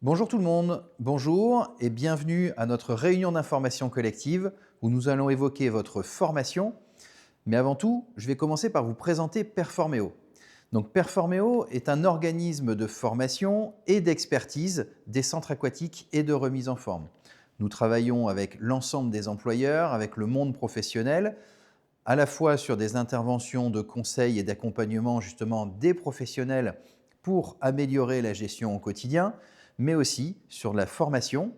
Bonjour tout le monde, bonjour et bienvenue à notre réunion d'information collective où nous allons évoquer votre formation. Mais avant tout, je vais commencer par vous présenter Performéo. Donc Performéo est un organisme de formation et d'expertise des centres aquatiques et de remise en forme. Nous travaillons avec l'ensemble des employeurs, avec le monde professionnel, à la fois sur des interventions de conseil et d'accompagnement justement des professionnels pour améliorer la gestion au quotidien, mais aussi sur la formation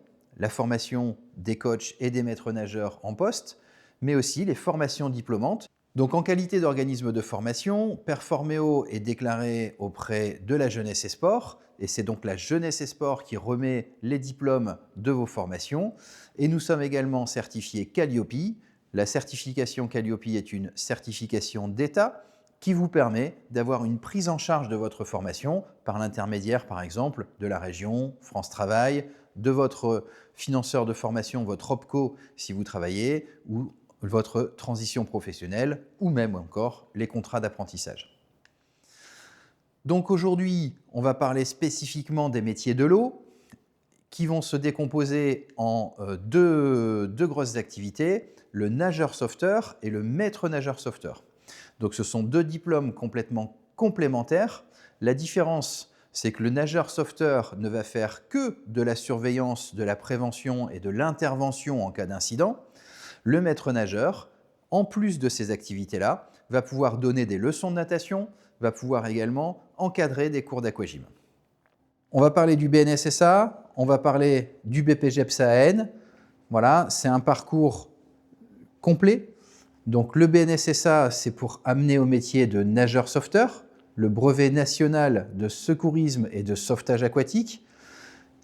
des coachs et des maîtres nageurs en poste, mais aussi les formations diplômantes. Donc en qualité d'organisme de formation, Performéo est déclaré auprès de la Jeunesse et Sport, et c'est donc la Jeunesse et Sport qui remet les diplômes de vos formations. Et nous sommes également certifiés Calliope. La certification Calliope est une certification d'État qui vous permet d'avoir une prise en charge de votre formation par l'intermédiaire, par exemple, de la région, France Travail, de votre financeur de formation, votre OPCO si vous travaillez, ou votre transition professionnelle, ou même encore les contrats d'apprentissage. Donc aujourd'hui, on va parler spécifiquement des métiers de l'eau, qui vont se décomposer en deux grosses activités, le nageur sauveteur et le maître nageur sauveteur. Donc ce sont deux diplômes complètement complémentaires. La différence, c'est que le nageur sauveteur ne va faire que de la surveillance, de la prévention et de l'intervention en cas d'incident. Le maître nageur, en plus de ces activités-là, va pouvoir donner des leçons de natation, va pouvoir également encadrer des cours d'aquagym. On va parler du BNSSA, on va parler du BPGEPS-AN. Voilà, c'est un parcours complet. Donc le BNSSA, c'est pour amener au métier de nageur sauveteur, le brevet national de secourisme et de sauvetage aquatique.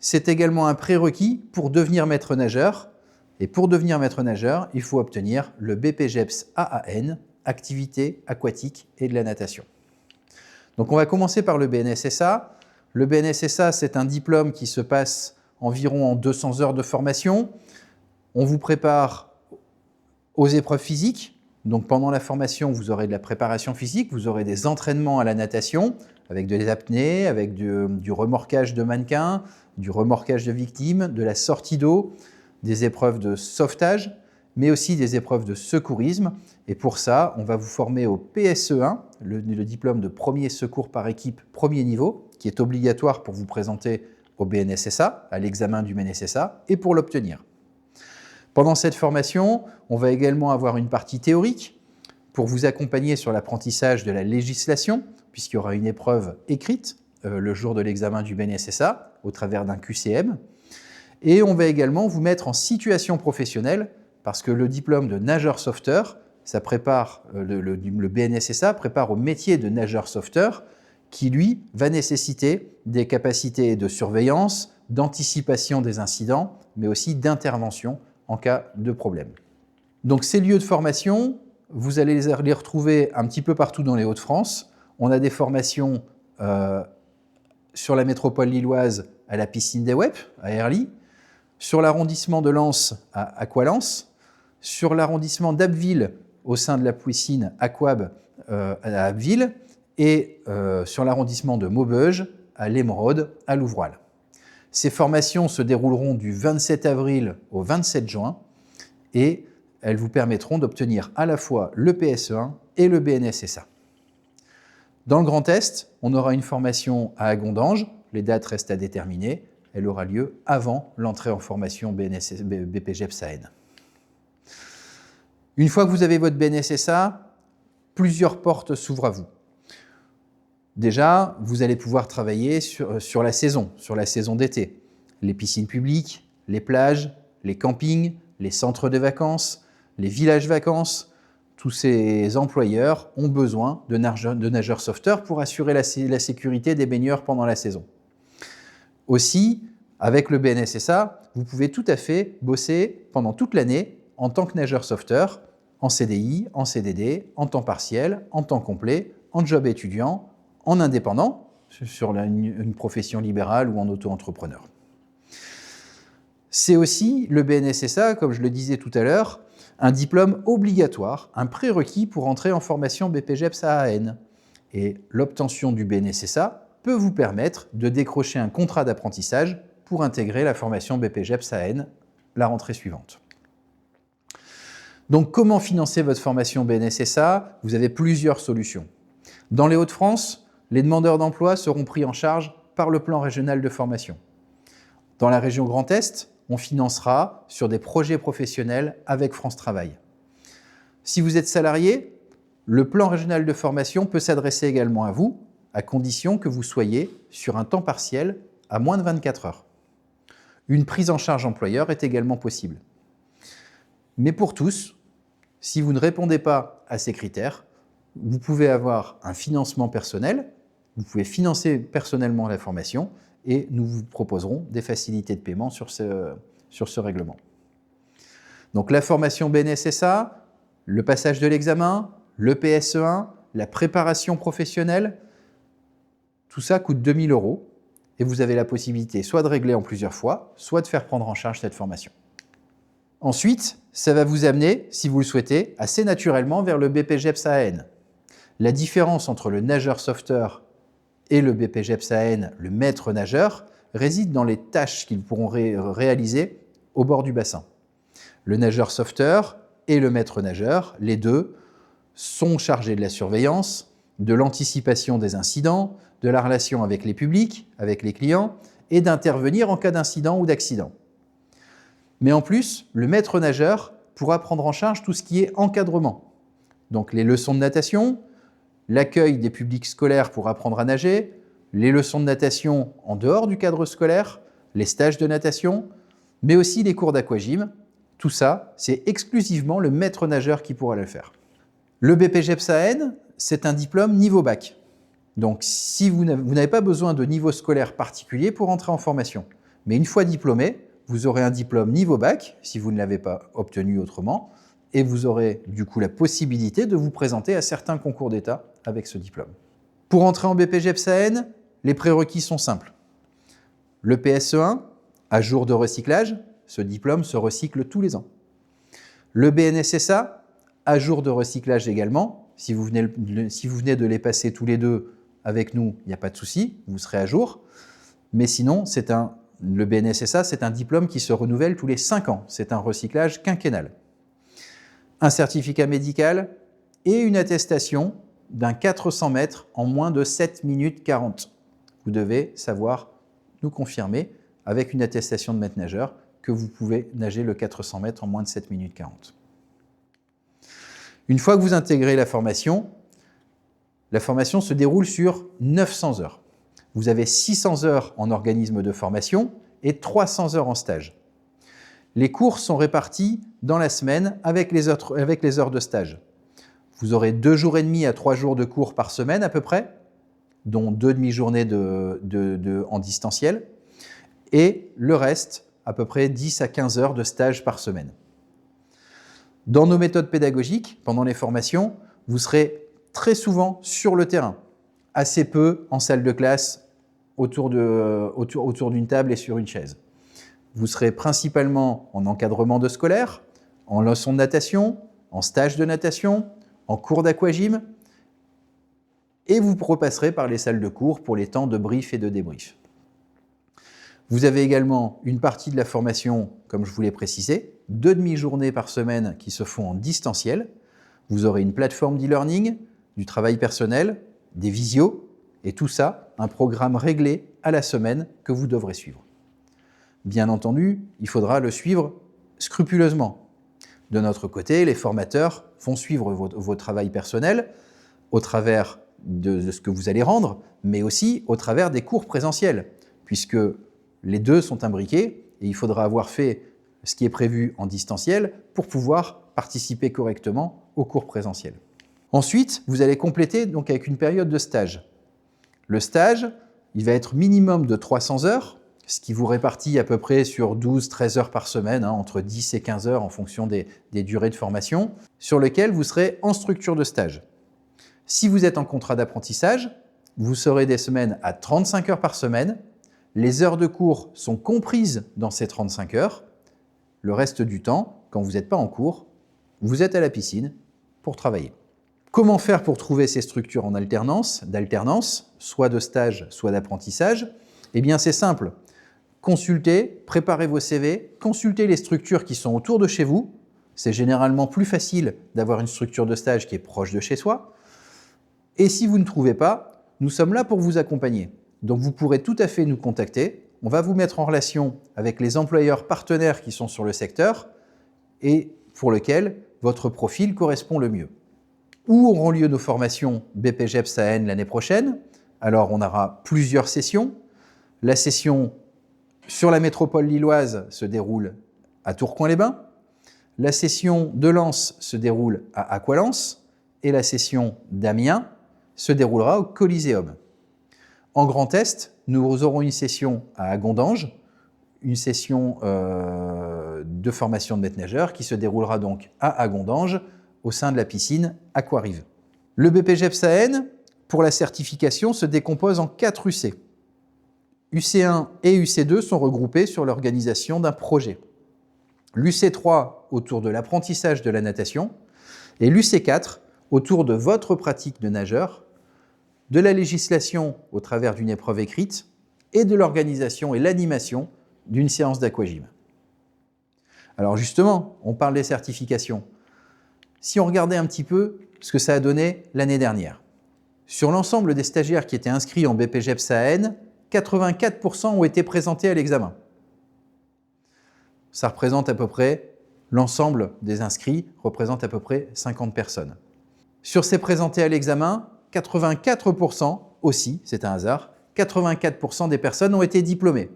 C'est également un prérequis pour devenir maître nageur. Et pour devenir maître nageur, il faut obtenir le BPGEPS-AAN, activité aquatique et de la natation. Donc on va commencer par le BNSSA. Le BNSSA, c'est un diplôme qui se passe environ en 200 heures de formation. On vous prépare aux épreuves physiques. Donc pendant la formation, vous aurez de la préparation physique, vous aurez des entraînements à la natation, avec des apnées, avec du remorquage de mannequins, du remorquage de victimes, de la sortie d'eau, des épreuves de sauvetage, mais aussi des épreuves de secourisme. Et pour ça, on va vous former au PSE1, le diplôme de premier secours par équipe premier niveau, qui est obligatoire pour vous présenter au BNSSA, à l'examen du BNSSA, et pour l'obtenir. Pendant cette formation, on va également avoir une partie théorique pour vous accompagner sur l'apprentissage de la législation, puisqu'il y aura une épreuve écrite le jour de l'examen du BNSSA au travers d'un QCM. Et on va également vous mettre en situation professionnelle, parce que le diplôme de nageur sauveteur, ça prépare, le BNSSA prépare au métier de nageur sauveteur, qui lui va nécessiter des capacités de surveillance, d'anticipation des incidents, mais aussi d'intervention en cas de problème. Donc ces lieux de formation, vous allez les retrouver un petit peu partout dans les Hauts-de-France. On a des formations sur la métropole lilloise à la piscine des Wep, à Herly, sur l'arrondissement de Lens à Aqualens, sur l'arrondissement d'Abbeville au sein de la piscine Aquab à Abbeville, et sur l'arrondissement de Maubeuge à l'Émeraude à Louvroil. Ces formations se dérouleront du 27 avril au 27 juin et elles vous permettront d'obtenir à la fois le PSE1 et le BNSSA. Dans le Grand Est, on aura une formation à Agondange, les dates restent à déterminer, elle aura lieu avant l'entrée en formation BPGEPS-AN. Une fois que vous avez votre BNSSA, plusieurs portes s'ouvrent à vous. Déjà, vous allez pouvoir travailler sur la saison d'été. Les piscines publiques, les plages, les campings, les centres de vacances, les villages vacances. Tous ces employeurs ont besoin de nageurs sauveteurs pour assurer la sécurité des baigneurs pendant la saison. Aussi, avec le BNSSA, vous pouvez tout à fait bosser pendant toute l'année en tant que nageur sauveteur, en CDI, en CDD, en temps partiel, en temps complet, en job étudiant, en indépendant, sur une profession libérale ou en auto-entrepreneur. C'est aussi le BNSSA, comme je le disais tout à l'heure, un diplôme obligatoire, un prérequis pour entrer en formation BPGEPS-AAN. Et l'obtention du BNSSA peut vous permettre de décrocher un contrat d'apprentissage pour intégrer la formation BPGEPS-AN la rentrée suivante. Donc, comment financer votre formation BNSSA? Vous avez plusieurs solutions. Dans les Hauts-de-France, les demandeurs d'emploi seront pris en charge par le plan régional de formation. Dans la région Grand Est, on financera sur des projets professionnels avec France Travail. Si vous êtes salarié, le plan régional de formation peut s'adresser également à vous, à condition que vous soyez sur un temps partiel à moins de 24 heures. Une prise en charge employeur est également possible. Mais pour tous, si vous ne répondez pas à ces critères, vous pouvez avoir un financement personnel, vous pouvez financer personnellement la formation et nous vous proposerons des facilités de paiement sur ce règlement. Donc la formation BNSSA, le passage de l'examen, le PSE1, la préparation professionnelle, tout ça coûte 2 000 € et vous avez la possibilité soit de régler en plusieurs fois, soit de faire prendre en charge cette formation. Ensuite, ça va vous amener, si vous le souhaitez, assez naturellement vers le BPGEPS-AN. La différence entre le nageur sauveteur et le BPGEPS-AN, le maître nageur, réside dans les tâches qu'ils pourront réaliser au bord du bassin. Le nageur sauveteur et le maître nageur, les deux, sont chargés de la surveillance, de l'anticipation des incidents, de la relation avec les publics, avec les clients, et d'intervenir en cas d'incident ou d'accident. Mais en plus, le maître nageur pourra prendre en charge tout ce qui est encadrement. Donc les leçons de natation, l'accueil des publics scolaires pour apprendre à nager, les leçons de natation en dehors du cadre scolaire, les stages de natation, mais aussi les cours d'aquagym. Tout ça, c'est exclusivement le maître nageur qui pourra le faire. Le BPGEPS-AN, c'est un diplôme niveau bac. Donc si vous n'avez pas besoin de niveau scolaire particulier pour entrer en formation. Mais une fois diplômé, vous aurez un diplôme niveau bac, si vous ne l'avez pas obtenu autrement, et vous aurez du coup la possibilité de vous présenter à certains concours d'État avec ce diplôme. Pour entrer en BPGEPS-AN, les prérequis sont simples. Le PSE1, à jour de recyclage, ce diplôme se recycle tous les ans. Le BNSSA, à jour de recyclage également. Si vous venez de les passer tous les deux avec nous, il n'y a pas de souci, vous serez à jour. Mais sinon, le BNSSA, c'est un diplôme qui se renouvelle tous les 5 ans. C'est un recyclage quinquennal. Un certificat médical et une attestation d'un 400 mètres en moins de 7 minutes 40. Vous devez savoir nous confirmer avec une attestation de maître nageur que vous pouvez nager le 400 mètres en moins de 7 minutes 40. Une fois que vous intégrez la formation se déroule sur 900 heures. Vous avez 600 heures en organisme de formation et 300 heures en stage. Les cours sont répartis dans la semaine avec les heures de stage. Vous aurez 2 jours et demi à 3 jours de cours par semaine à peu près, dont 2 demi-journées en distanciel, et le reste, à peu près 10 à 15 heures de stage par semaine. Dans nos méthodes pédagogiques, pendant les formations, vous serez très souvent sur le terrain, assez peu en salle de classe, autour d'une table et sur une chaise. Vous serez principalement en encadrement de scolaire, en leçon de natation, en stage de natation, en cours d'aquagym, et vous repasserez par les salles de cours pour les temps de brief et de débrief. Vous avez également une partie de la formation, comme je vous l'ai précisé, 2 demi-journées par semaine qui se font en distanciel. Vous aurez une plateforme d'e-learning, du travail personnel, des visios, et tout ça, un programme réglé à la semaine que vous devrez suivre. Bien entendu, il faudra le suivre scrupuleusement. De notre côté, les formateurs vont suivre vos travails personnels au travers de ce que vous allez rendre, mais aussi au travers des cours présentiels, puisque les deux sont imbriqués et il faudra avoir fait ce qui est prévu en distanciel pour pouvoir participer correctement aux cours présentiels. Ensuite, vous allez compléter donc avec une période de stage. Le stage, il va être minimum de 300 heures, ce qui vous répartit à peu près sur 12-13 heures par semaine, entre 10 et 15 heures en fonction des durées de formation, sur lequel vous serez en structure de stage. Si vous êtes en contrat d'apprentissage, vous serez des semaines à 35 heures par semaine. Les heures de cours sont comprises dans ces 35 heures. Le reste du temps, quand vous n'êtes pas en cours, vous êtes à la piscine pour travailler. Comment faire pour trouver ces structures en d'alternance, soit de stage, soit d'apprentissage? Eh bien, c'est simple. consultez, préparez vos CV, consultez les structures qui sont autour de chez vous. C'est généralement plus facile d'avoir une structure de stage qui est proche de chez soi. Et si vous ne trouvez pas, nous sommes là pour vous accompagner. Donc vous pourrez tout à fait nous contacter. On va vous mettre en relation avec les employeurs partenaires qui sont sur le secteur et pour lesquels votre profil correspond le mieux. Où auront lieu nos formations BPGEPS AN l'année prochaine? Alors on aura plusieurs sessions. La session sur la métropole lilloise se déroule à Tourcoing-les-Bains. La session de Lens se déroule à Aqualens et la session d'Amiens se déroulera au Coliseum. En Grand Est, nous aurons une session à Agondange, une session de formation de maîtres-nageurs qui se déroulera donc à Agondange au sein de la piscine Aquarive. Le BPGEPS AN, pour la certification, se décompose en 4 UC. UC1 et UC2 sont regroupés sur l'organisation d'un projet. L'UC3 autour de l'apprentissage de la natation et l'UC4 autour de votre pratique de nageur, de la législation au travers d'une épreuve écrite et de l'organisation et l'animation d'une séance d'aquagym. Alors justement, on parle des certifications. Si on regardait un petit peu ce que ça a donné l'année dernière, sur l'ensemble des stagiaires qui étaient inscrits en BPGEPS AN, 84% ont été présentés à l'examen. Ça représente à peu près, l'ensemble des inscrits représente à peu près 50 personnes. Sur ces présentés à l'examen, 84% aussi, c'est un hasard, 84% des personnes ont été diplômées.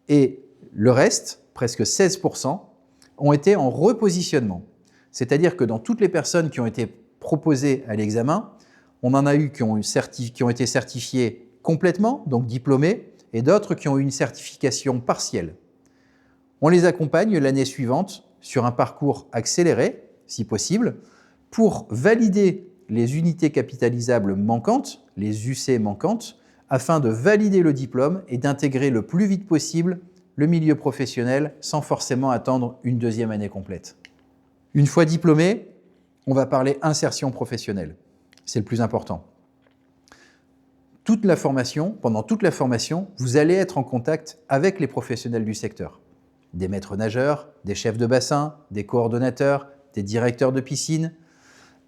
Et le reste, presque 16%, ont été en repositionnement. C'est-à-dire que dans toutes les personnes qui ont été proposées à l'examen, on en a eu qui ont été certifiées complètement, donc diplômées, et d'autres qui ont eu une certification partielle. On les accompagne l'année suivante sur un parcours accéléré, si possible, pour valider les unités capitalisables manquantes, les UC manquantes, afin de valider le diplôme et d'intégrer le plus vite possible le milieu professionnel sans forcément attendre une deuxième année complète. Une fois diplômé, on va parler insertion professionnelle. C'est le plus important. Pendant toute la formation, vous allez être en contact avec les professionnels du secteur. Des maîtres nageurs, des chefs de bassin, des coordonnateurs, des directeurs de piscine.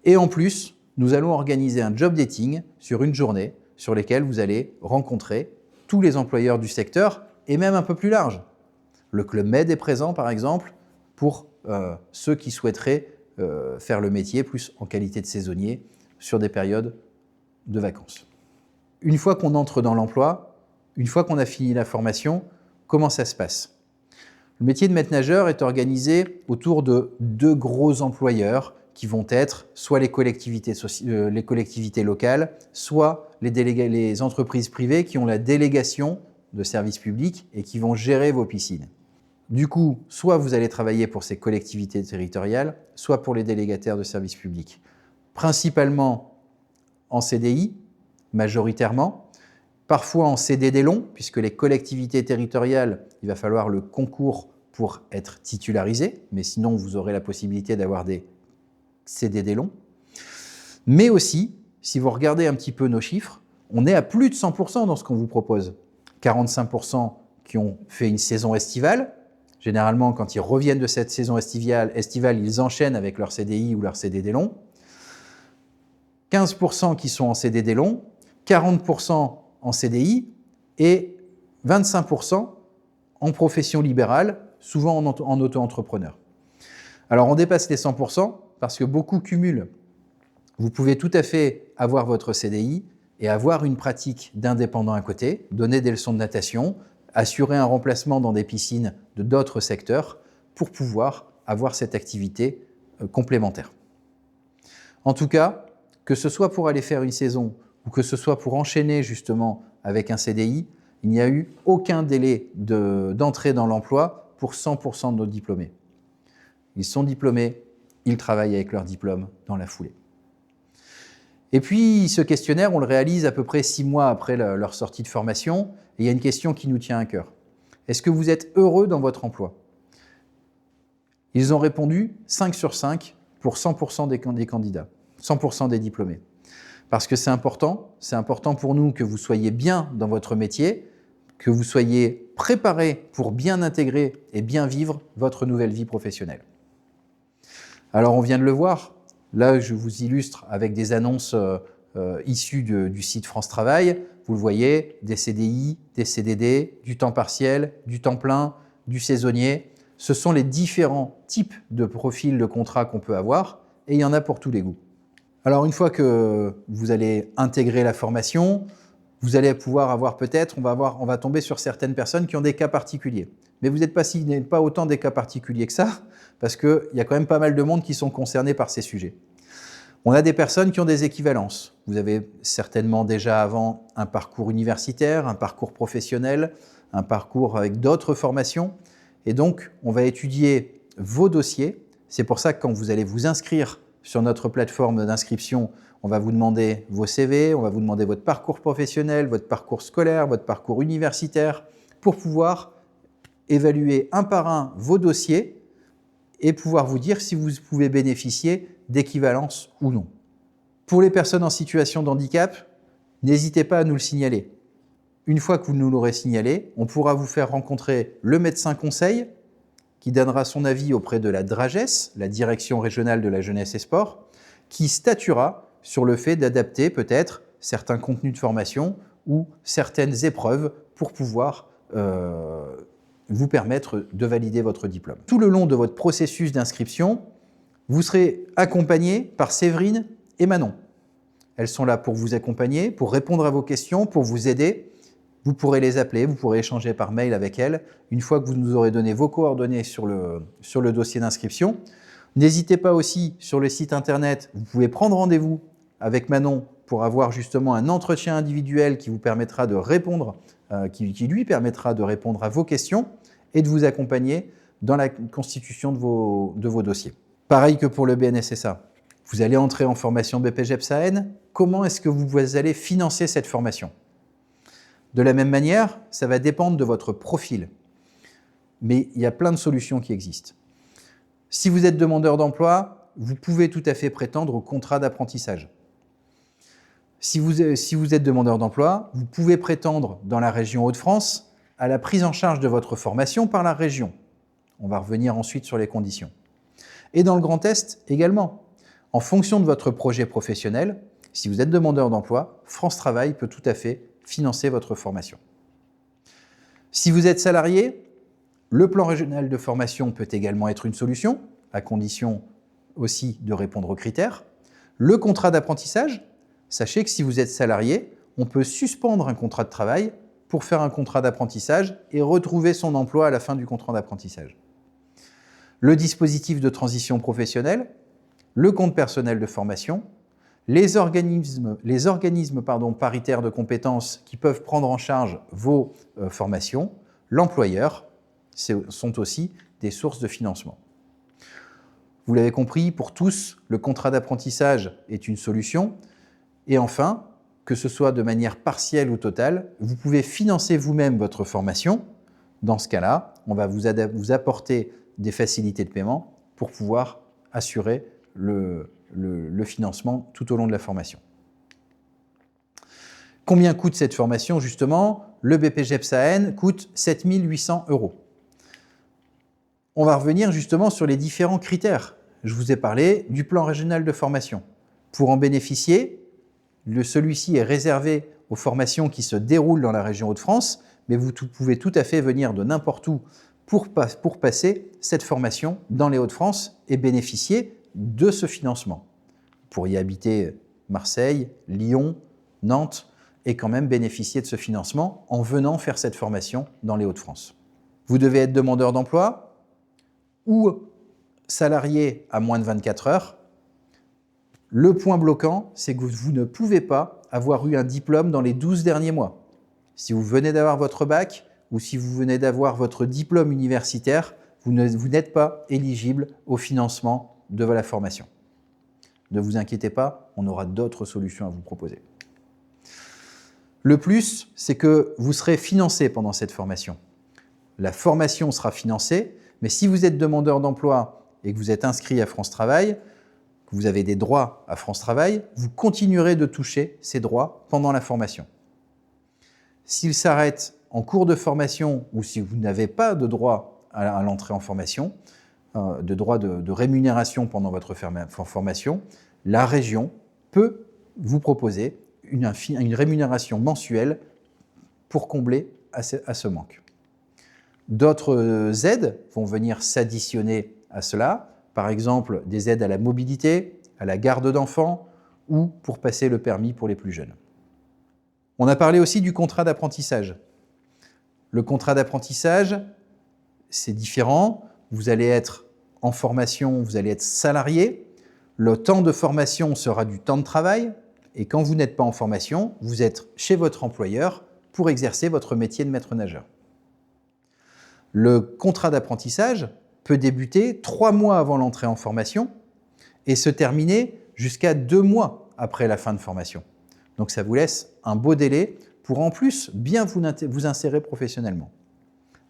Et en plus, nous allons organiser un job dating sur une journée sur lesquelles vous allez rencontrer tous les employeurs du secteur et même un peu plus large. Le Club Med est présent, par exemple, pour ceux qui souhaiteraient faire le métier plus en qualité de saisonnier sur des périodes de vacances. Une fois qu'on entre dans l'emploi, une fois qu'on a fini la formation, comment ça se passe? Le métier de maître nageur est organisé autour de 2 gros employeurs qui vont être soit les collectivités locales, soit les entreprises privées qui ont la délégation de services publics et qui vont gérer vos piscines. Du coup, soit vous allez travailler pour ces collectivités territoriales, soit pour les délégataires de services publics. Principalement en CDI, majoritairement, parfois en CDD long, puisque les collectivités territoriales, il va falloir le concours pour être titularisé, mais sinon vous aurez la possibilité d'avoir des CDD longs. Mais aussi, si vous regardez un petit peu nos chiffres, on est à plus de 100% dans ce qu'on vous propose. 45% qui ont fait une saison estivale. Généralement, quand ils reviennent de cette saison estivale, ils enchaînent avec leur CDI ou leur CDD long. 15% qui sont en CDD long, 40% en CDI et 25% en profession libérale, souvent en auto-entrepreneur. Alors, on dépasse les 100% parce que beaucoup cumulent. Vous pouvez tout à fait avoir votre CDI et avoir une pratique d'indépendant à côté, donner des leçons de natation, assurer un remplacement dans des piscines de d'autres secteurs pour pouvoir avoir cette activité complémentaire. En tout cas, que ce soit pour aller faire une saison ou que ce soit pour enchaîner justement avec un CDI, il n'y a eu aucun délai d'entrée dans l'emploi pour 100% de nos diplômés. Ils sont diplômés, ils travaillent avec leur diplôme dans la foulée. Et puis, ce questionnaire, on le réalise à peu près 6 mois après leur sortie de formation. Et il y a une question qui nous tient à cœur. Est-ce que vous êtes heureux dans votre emploi? Ils ont répondu 5 sur 5 pour 100% des candidats, 100% des diplômés. Parce que c'est important pour nous que vous soyez bien dans votre métier, que vous soyez préparé pour bien intégrer et bien vivre votre nouvelle vie professionnelle. Alors on vient de le voir, là je vous illustre avec des annonces issues du site France Travail. Vous le voyez, des CDI, des CDD, du temps partiel, du temps plein, du saisonnier. Ce sont les différents types de profils de contrats qu'on peut avoir et il y en a pour tous les goûts. Alors une fois que vous allez intégrer la formation, vous allez pouvoir avoir peut-être, on va tomber sur certaines personnes qui ont des cas particuliers. Mais vous n'êtes pas autant des cas particuliers que ça, parce qu'il y a quand même pas mal de monde qui sont concernés par ces sujets. On a des personnes qui ont des équivalences. Vous avez certainement déjà avant un parcours universitaire, un parcours professionnel, un parcours avec d'autres formations. Et donc, on va étudier vos dossiers. C'est pour ça que quand vous allez vous inscrire sur notre plateforme d'inscription, on va vous demander vos CV, on va vous demander votre parcours professionnel, votre parcours scolaire, votre parcours universitaire, pour pouvoir évaluer un par un vos dossiers et pouvoir vous dire si vous pouvez bénéficier d'équivalence ou non. Pour les personnes en situation de handicap, n'hésitez pas à nous le signaler. Une fois que vous nous l'aurez signalé, on pourra vous faire rencontrer le médecin conseil qui donnera son avis auprès de la DRAGES, la Direction régionale de la jeunesse et sport, qui statuera sur le fait d'adapter peut-être certains contenus de formation ou certaines épreuves pour pouvoir vous permettre de valider votre diplôme. Tout le long de votre processus d'inscription, vous serez accompagné par Séverine et Manon. Elles sont là pour vous accompagner, pour répondre à vos questions, pour vous aider. Vous pourrez les appeler, vous pourrez échanger par mail avec elles. Une fois que vous nous aurez donné vos coordonnées sur le dossier d'inscription, n'hésitez pas aussi sur le site internet, vous pouvez prendre rendez-vous avec Manon pour avoir justement un entretien individuel qui vous permettra de répondre, qui lui permettra de répondre à vos questions et de vous accompagner dans la constitution de vos dossiers. Pareil que pour le BNSSA. Vous allez entrer en formation BPJEPS-AN. Comment est-ce que vous allez financer cette formation? De la même manière, ça va dépendre de votre profil. Mais il y a plein de solutions qui existent. Si vous êtes demandeur d'emploi, vous pouvez tout à fait prétendre au contrat d'apprentissage. Si vous êtes demandeur d'emploi, vous pouvez prétendre dans la région Hauts-de-France à la prise en charge de votre formation par la région. On va revenir ensuite sur les conditions. Et dans le Grand Est également. En fonction de votre projet professionnel, si vous êtes demandeur d'emploi, France Travail peut tout à fait financer votre formation. Si vous êtes salarié, le plan régional de formation peut également être une solution, à condition aussi de répondre aux critères. Le contrat d'apprentissage, sachez que si vous êtes salarié, on peut suspendre un contrat de travail pour faire un contrat d'apprentissage et retrouver son emploi à la fin du contrat d'apprentissage. Le dispositif de transition professionnelle, le compte personnel de formation, les organismes paritaires de compétences qui peuvent prendre en charge vos formations, l'employeur, sont aussi des sources de financement. Vous l'avez compris, pour tous, le contrat d'apprentissage est une solution. Et enfin, que ce soit de manière partielle ou totale, vous pouvez financer vous-même votre formation. Dans ce cas-là, on va vous apporter des facilités de paiement pour pouvoir assurer le financement tout au long de la formation. Combien coûte cette formation? Justement, le BPJEPS-AN coûte 7 800 €. On va revenir justement sur les différents critères. Je vous ai parlé du plan régional de formation. Pour en bénéficier, celui-ci est réservé aux formations qui se déroulent dans la région Hauts-de-France, mais vous pouvez tout à fait venir de n'importe où pour passer cette formation dans les Hauts-de-France et bénéficier de ce financement. Vous pourriez habiter Marseille, Lyon, Nantes et quand même bénéficier de ce financement en venant faire cette formation dans les Hauts-de-France. Vous devez être demandeur d'emploi ou salarié à moins de 24 heures. Le point bloquant, c'est que vous ne pouvez pas avoir eu un diplôme dans les 12 derniers mois. Si vous venez d'avoir votre bac ou si vous venez d'avoir votre diplôme universitaire, vous n'êtes pas éligible au financement de la formation. Ne vous inquiétez pas, on aura d'autres solutions à vous proposer. Le plus, c'est que vous serez financé pendant cette formation. La formation sera financée, mais si vous êtes demandeur d'emploi et que vous êtes inscrit à France Travail, que vous avez des droits à France Travail, vous continuerez de toucher ces droits pendant la formation. S'ils s'arrêtent en cours de formation ou si vous n'avez pas de droit à l'entrée en formation, de droit de rémunération pendant votre formation, la région peut vous proposer une rémunération mensuelle pour combler à ce manque. D'autres aides vont venir s'additionner à cela, par exemple des aides à la mobilité, à la garde d'enfants ou pour passer le permis pour les plus jeunes. On a parlé aussi du contrat d'apprentissage. Le contrat d'apprentissage, c'est différent. Vous allez être en formation, vous allez être salarié. Le temps de formation sera du temps de travail. Et quand vous n'êtes pas en formation, vous êtes chez votre employeur pour exercer votre métier de maître nageur. Le contrat d'apprentissage peut débuter 3 mois avant l'entrée en formation et se terminer jusqu'à 2 mois après la fin de formation. Donc ça vous laisse un beau délai pour en plus bien vous insérer professionnellement.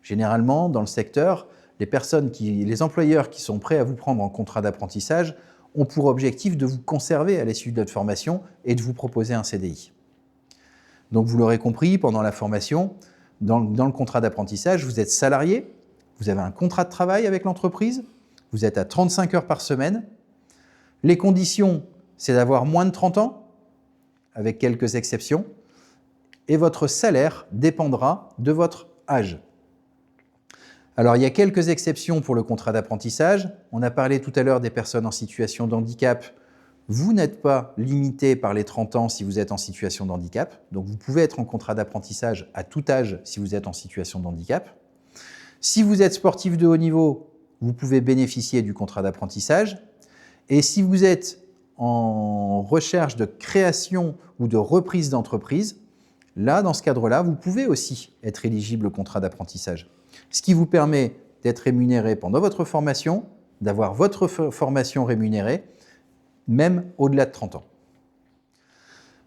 Généralement, dans le secteur, les employeurs qui sont prêts à vous prendre en contrat d'apprentissage ont pour objectif de vous conserver à l'issue de votre formation et de vous proposer un CDI. Donc vous l'aurez compris, pendant la formation, dans le contrat d'apprentissage, vous êtes salarié, vous avez un contrat de travail avec l'entreprise, vous êtes à 35 heures par semaine. Les conditions, c'est d'avoir moins de 30 ans, avec quelques exceptions, et votre salaire dépendra de votre âge. Alors, il y a quelques exceptions pour le contrat d'apprentissage. On a parlé tout à l'heure des personnes en situation de handicap. Vous n'êtes pas limité par les 30 ans si vous êtes en situation de handicap. Donc, vous pouvez être en contrat d'apprentissage à tout âge si vous êtes en situation de handicap. Si vous êtes sportif de haut niveau, vous pouvez bénéficier du contrat d'apprentissage. Et si vous êtes en recherche de création ou de reprise d'entreprise, là, dans ce cadre-là, vous pouvez aussi être éligible au contrat d'apprentissage. Ce qui vous permet d'être rémunéré pendant votre formation, d'avoir votre formation rémunérée, même au-delà de 30 ans.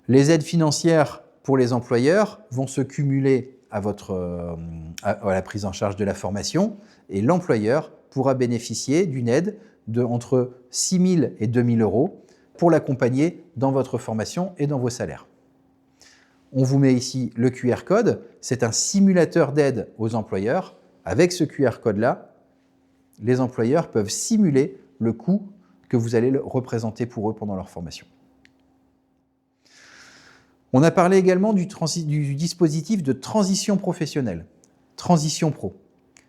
Les aides financières pour les employeurs vont se cumuler à la prise en charge de la formation et l'employeur pourra bénéficier d'une aide entre 6 000 et 2 000 euros pour l'accompagner dans votre formation et dans vos salaires. On vous met ici le QR code, c'est un simulateur d'aide aux employeurs. Avec ce QR code-là, les employeurs peuvent simuler le coût que vous allez représenter pour eux pendant leur formation. On a parlé également du dispositif de transition professionnelle, Transition Pro.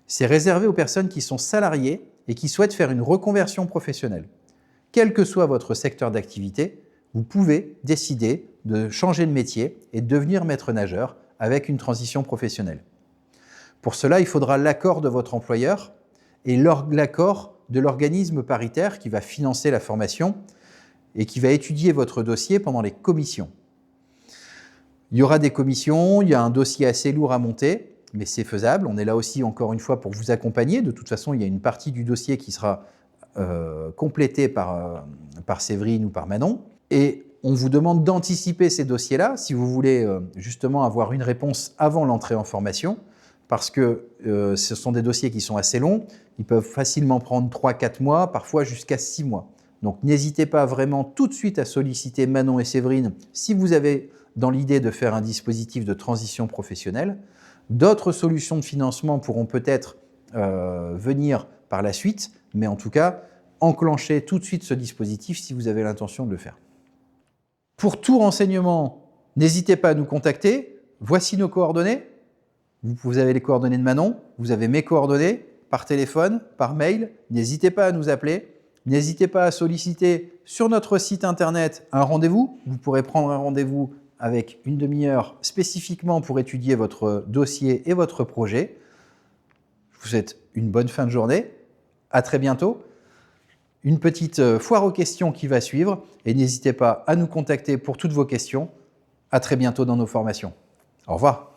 C'est réservé aux personnes qui sont salariées et qui souhaitent faire une reconversion professionnelle. Quel que soit votre secteur d'activité, vous pouvez décider de changer de métier et de devenir maître nageur avec une transition professionnelle. Pour cela, il faudra l'accord de votre employeur et l'accord de l'organisme paritaire qui va financer la formation et qui va étudier votre dossier pendant les commissions. Il y aura des commissions, il y a un dossier assez lourd à monter, mais c'est faisable. On est là aussi, encore une fois, pour vous accompagner. De toute façon, il y a une partie du dossier qui sera complétée par Séverine ou par Manon. Et on vous demande d'anticiper ces dossiers-là si vous voulez justement avoir une réponse avant l'entrée en formation, parce que ce sont des dossiers qui sont assez longs. Ils peuvent facilement prendre 3-4 mois, parfois jusqu'à 6 mois. Donc n'hésitez pas vraiment tout de suite à solliciter Manon et Séverine si vous avez dans l'idée de faire un dispositif de transition professionnelle. D'autres solutions de financement pourront peut-être venir par la suite, mais en tout cas, enclenchez tout de suite ce dispositif si vous avez l'intention de le faire. Pour tout renseignement, n'hésitez pas à nous contacter. Voici nos coordonnées. Vous avez les coordonnées de Manon, vous avez mes coordonnées par téléphone, par mail. N'hésitez pas à nous appeler. N'hésitez pas à solliciter sur notre site internet un rendez-vous. Vous pourrez prendre un rendez-vous avec une demi-heure spécifiquement pour étudier votre dossier et votre projet. Je vous souhaite une bonne fin de journée. À très bientôt. Une petite foire aux questions qui va suivre et n'hésitez pas à nous contacter pour toutes vos questions. À très bientôt dans nos formations. Au revoir.